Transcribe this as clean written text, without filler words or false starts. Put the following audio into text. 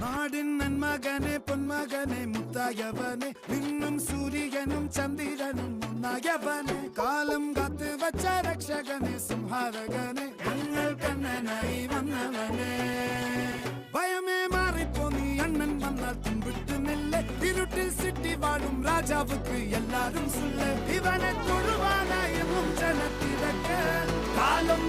നാടിൻ നന്മകനെ പൊന്മകനെ മുത്തായവനെ നിന്നും സൂര്യനും ചന്ദ്രനും ഒന്നായവനെ കാലം കാത്ത് വച്ച രക്ഷകനെ സംഹാരകനെ ഞങ്ങൾ കണ്ണനായി വന്നവനെ ഭയമേ മാറിപ്പോ നീ അണ്ണൻ വന്നാൽ തുമ്പിട്ട് നെല്ല് ഇരുട്ടിൽ സിറ്റി വാഴും രാജാവുക്ക് എല്ലാരും സുല്ല് ഇവനെ തൊഴുവാനായും ജനത്തിരക്ക് കാലം